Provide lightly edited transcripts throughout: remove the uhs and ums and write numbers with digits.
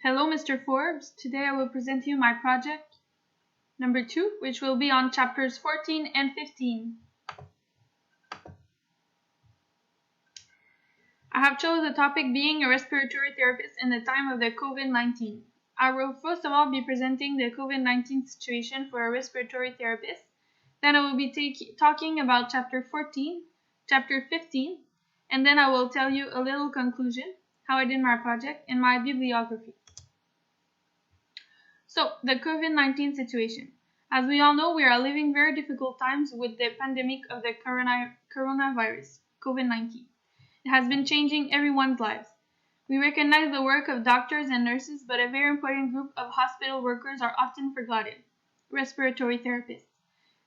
Hello, Mr. Forbes. Today I will present you my project number 2, which will be on chapters 14 and 15. I have chosen the topic being a respiratory therapist in the time of the COVID-19. I will first of all be presenting the COVID-19 situation for a respiratory therapist. Then I will be talking about chapter 14, chapter 15, and then I will tell you a little conclusion, how I did my project, and my bibliography. So, the COVID-19 situation. As we all know, we are living very difficult times with the pandemic of the coronavirus, COVID-19. It has been changing everyone's lives. We recognize the work of doctors and nurses, but a very important group of hospital workers are often forgotten: respiratory therapists.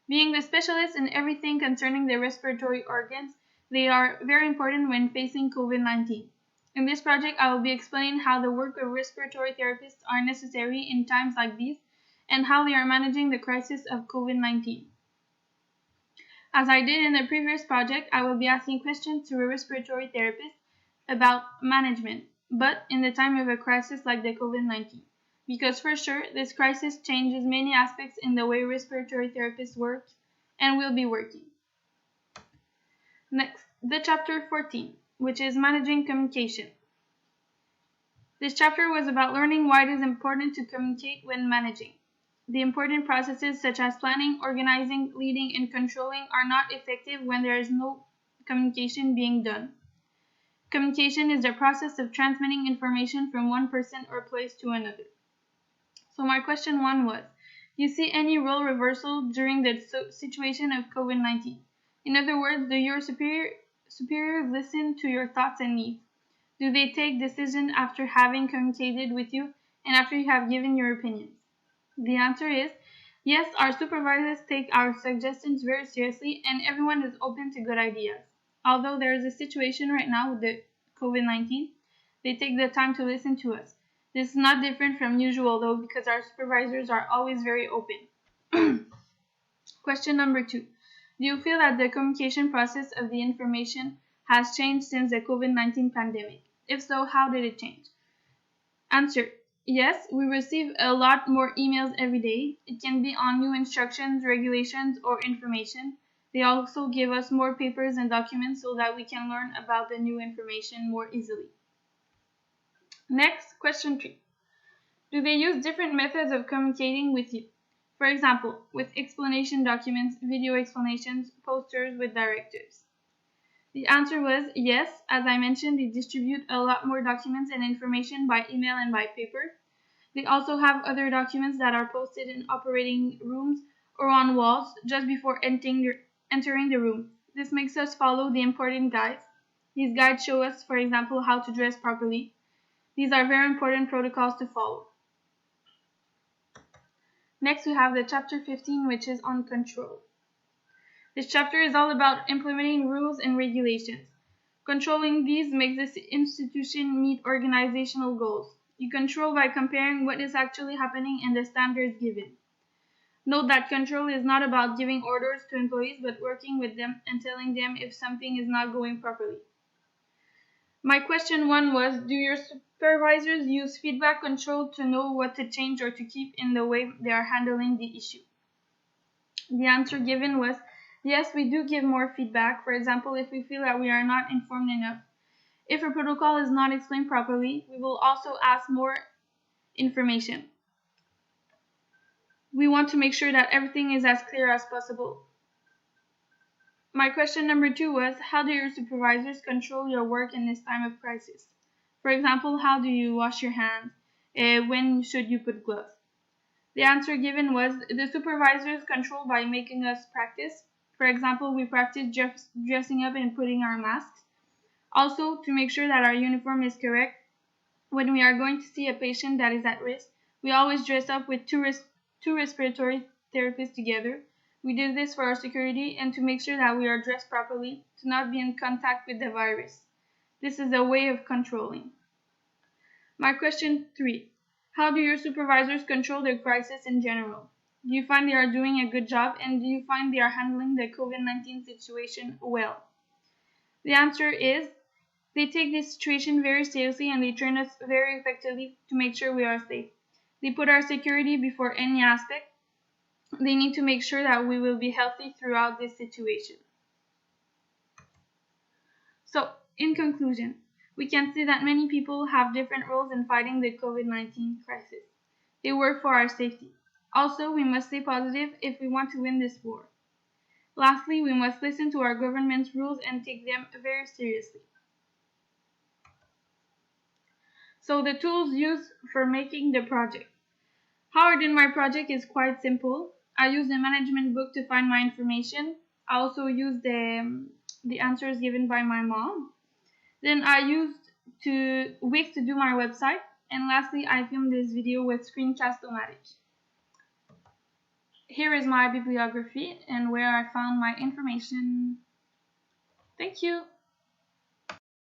Being the specialists in everything concerning the respiratory organs, they are very important when facing COVID-19. In this project, I will be explaining how the work of respiratory therapists are necessary in times like these and how they are managing the crisis of COVID-19. As I did in the previous project, I will be asking questions to a respiratory therapist about management, but in the time of a crisis like the COVID-19. Because for sure, this crisis changes many aspects in the way respiratory therapists work and will be working. Next, the chapter 14, which is managing communication. This chapter was about learning why it is important to communicate when managing. The important processes such as planning, organizing, leading, and controlling are not effective when there is no communication being done. Communication is the process of transmitting information from one person or place to another. So my question 1 was, do you see any role reversal during the situation of COVID-19? In other words, do your superiors listen to your thoughts and needs? Do they take decisions after having communicated with you and after you have given your opinions? The answer is, yes, our supervisors take our suggestions very seriously and everyone is open to good ideas. Although there is a situation right now with the COVID-19, they take the time to listen to us. This is not different from usual though, because our supervisors are always very open. Question number 2. Do you feel that the communication process of the information has changed since the COVID-19 pandemic? If so, how did it change? Answer. Yes, we receive a lot more emails every day. It can be on new instructions, regulations, or information. They also give us more papers and documents so that we can learn about the new information more easily. Next, question 3. Do they use different methods of communicating with you? For example, with explanation documents, video explanations, posters with directives. The answer was yes. As I mentioned, they distribute a lot more documents and information by email and by paper. They also have other documents that are posted in operating rooms or on walls just before entering the room. This makes us follow the important guides. These guides show us, for example, how to dress properly. These are very important protocols to follow. Next, we have the chapter 15, which is on control. This chapter is all about implementing rules and regulations. Controlling these makes the institution meet organizational goals. You control by comparing what is actually happening and the standards given. Note that control is not about giving orders to employees, but working with them and telling them if something is not going properly. My question 1 was, do your supervisors use feedback control to know what to change or to keep in the way they are handling the issue? The answer given was, yes, we do give more feedback. For example, if we feel that we are not informed enough. If a protocol is not explained properly, we will also ask more information. We want to make sure that everything is as clear as possible. My question number 2 was, how do your supervisors control your work in this time of crisis? For example, how do you wash your hands? When should you put gloves? The answer given was, the supervisors control by making us practice. For example, we practice dressing up and putting our masks. Also, to make sure that our uniform is correct, when we are going to see a patient that is at risk, we always dress up with two respiratory therapists together. We did this for our security and to make sure that we are dressed properly, to not be in contact with the virus. This is a way of controlling. My question 3. How do your supervisors control the crisis in general? Do you find they are doing a good job, and do you find they are handling the COVID-19 situation well? The answer is They take this situation very seriously and they train us very effectively to make sure we are safe. They put our security before any aspect. They need to make sure that we will be healthy throughout this situation. So, in conclusion, we can see that many people have different roles in fighting the COVID-19 crisis. They work for our safety. Also, we must stay positive if we want to win this war. Lastly, we must listen to our government's rules and take them very seriously. So, the tools used for making the project. How I did my project is quite simple. I used the management book to find my information. I also used the answers given by my mom. Then I used Wix to do my website. And lastly, I filmed this video with Screencast-O-Matic. Here is my bibliography and where I found my information. Thank you.